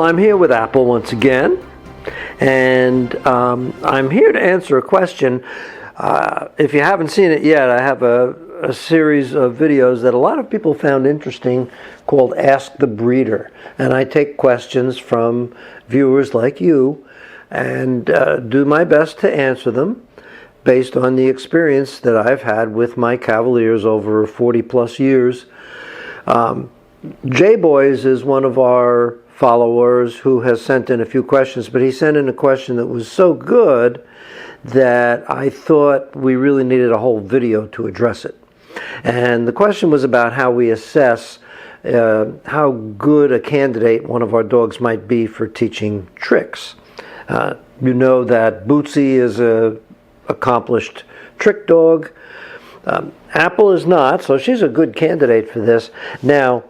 I'm here with Apple once again, and I'm here to answer a question. If you haven't seen it yet, I have a series of videos that a lot of people found interesting called Ask the Breeder, and I take questions from viewers like you and do my best to answer them based on the experience that I've had with my Cavaliers over 40 plus years. J-Boys is one of our followers who has sent in a few questions, but he sent in a question that was so good that I thought we really needed a whole video to address it. And the question was about how we assess how good a candidate one of our dogs might be for teaching tricks. You know that Bootsy is a accomplished trick dog. Apple is not, so she's a good candidate for this. Now,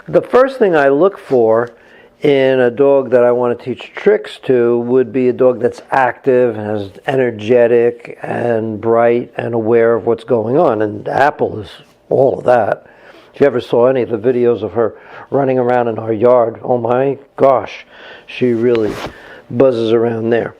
the first thing I look for in a dog that I want to teach tricks to would be a dog that's active and is energetic and bright and aware of what's going on. And Apple is all of that. If you ever saw any of the videos of her running around in our yard, oh my gosh, she really buzzes around there.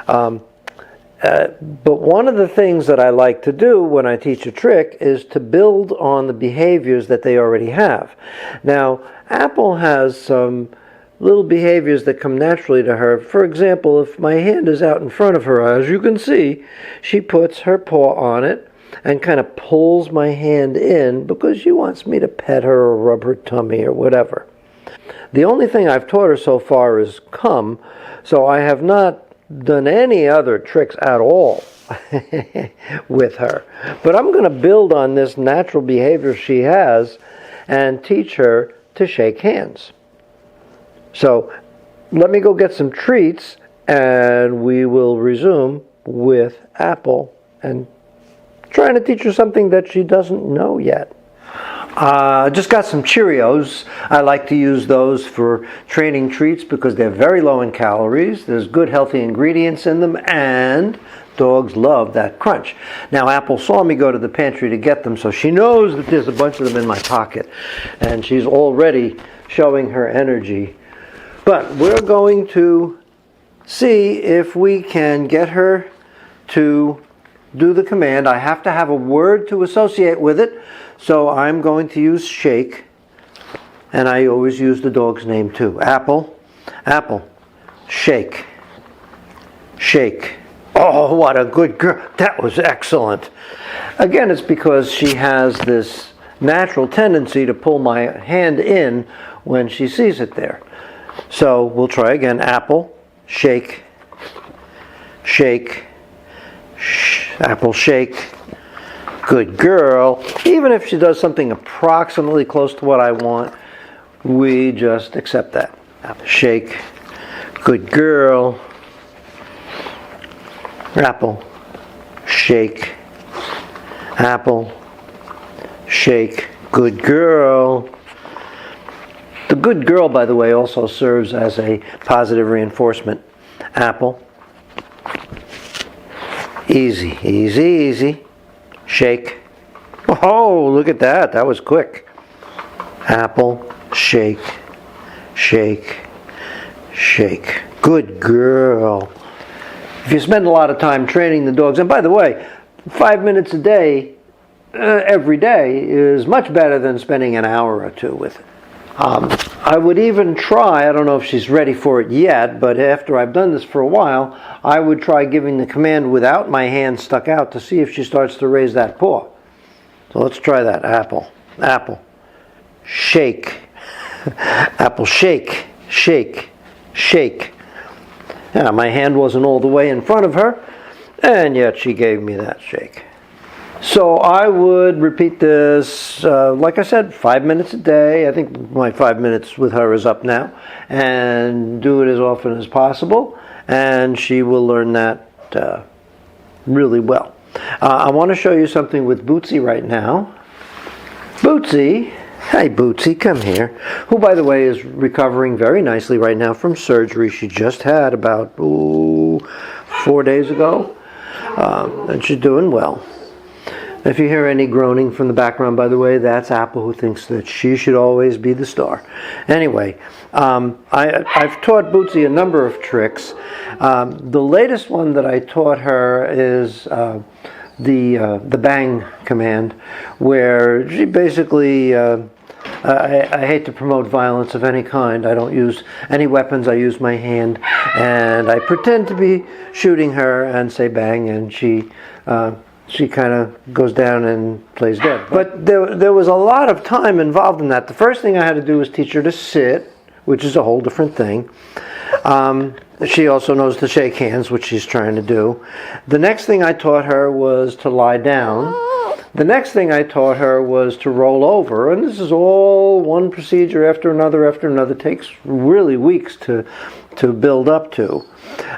But one of the things that I like to do when I teach a trick is to build on the behaviors that they already have. Now, Apple has some little behaviors that come naturally to her. For example, if my hand is out in front of her, as you can see, she puts her paw on it and kind of pulls my hand in because she wants me to pet her or rub her tummy or whatever. The only thing I've taught her so far is come, so I have not done any other tricks at all with her. But I'm going to build on this natural behavior she has and teach her to shake hands. So let me go get some treats and we will resume with Apple and trying to teach her something that she doesn't know yet. Just got some Cheerios. I like to use those for training treats because they're very low in calories. There's good healthy ingredients in them and dogs love that crunch. Now Apple saw me go to the pantry to get them, so she knows that there's a bunch of them in my pocket and she's already showing her energy. But we're going to see if we can get her to do the command. I have to have a word to associate with it, so I'm going to use shake, and I always use the dog's name too. Apple, Apple, shake, shake. Oh, what a good girl. That was excellent. Again, it's because she has this natural tendency to pull my hand in when she sees it there. So we'll try again. Apple, shake, shake, Apple, shake. Good girl. Even if she does something approximately close to what I want, we just accept that. Apple, shake. Good girl. Apple, shake. Apple, shake. Good girl. The good girl, by the way, also serves as a positive reinforcement. Apple. Easy, easy, easy. Shake. Oh, look at that. That was quick. Apple, shake, shake, shake. Good girl. If you spend a lot of time training the dogs, and by the way, 5 minutes a day, every day, is much better than spending an hour or two with it. I would even try, I don't know if she's ready for it yet, but after I've done this for a while, I would try giving the command without my hand stuck out to see if she starts to raise that paw. So let's try that. Apple, Apple, shake. Apple, shake, shake, shake. Now, my hand wasn't all the way in front of her, and yet she gave me that shake. So I would repeat this, like I said, 5 minutes a day. I think my 5 minutes with her is up now. And do it as often as possible. And she will learn that really well. I want to show you something with Bootsy right now. Bootsy, hi Bootsy, come here. Who, by the way, is recovering very nicely right now from surgery she just had about 4 days ago. And she's doing well. If you hear any groaning from the background, by the way, that's Apple, who thinks that she should always be the star. Anyway, I've taught Bootsy a number of tricks. The latest one that I taught her is the bang command, where she basically, I hate to promote violence of any kind. I don't use any weapons. I use my hand, and I pretend to be shooting her and say bang, and she kind of goes down and plays dead. But there was a lot of time involved in that. The first thing I had to do was teach her to sit, which is a whole different thing. She also knows to shake hands, which she's trying to do. The next thing I taught her was to lie down. The next thing I taught her was to roll over, and this is all one procedure after another. It takes really weeks to build up to.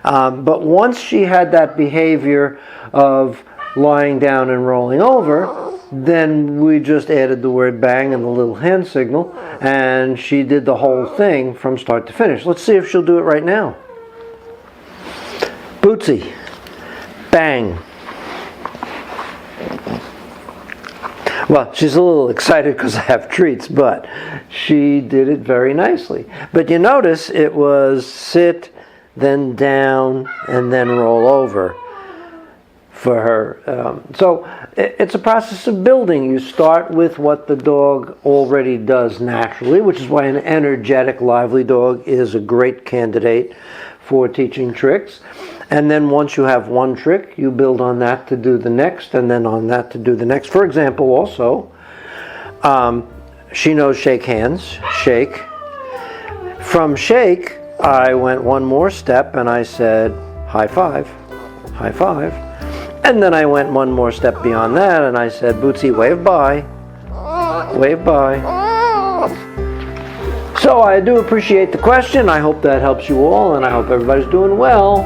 But once she had that behavior of lying down and rolling over, then we just added the word bang and the little hand signal, and she did the whole thing from start to finish. Let's see if she'll do it right now. Bootsy, bang. Well, she's a little excited because I have treats, but she did it very nicely. But you notice it was sit, then down, and then roll over for her. So it's a process of building. You start with what the dog already does naturally, which is why an energetic, lively dog is a great candidate for teaching tricks. And then once you have one trick, you build on that to do the next, and then on that to do the next. For example, also, she knows shake hands, shake. From shake, I went one more step and I said, high five, high five. And then I went one more step beyond that and I said, Bootsy, wave bye, wave bye. So I do appreciate the question. I hope that helps you all, and I hope everybody's doing well.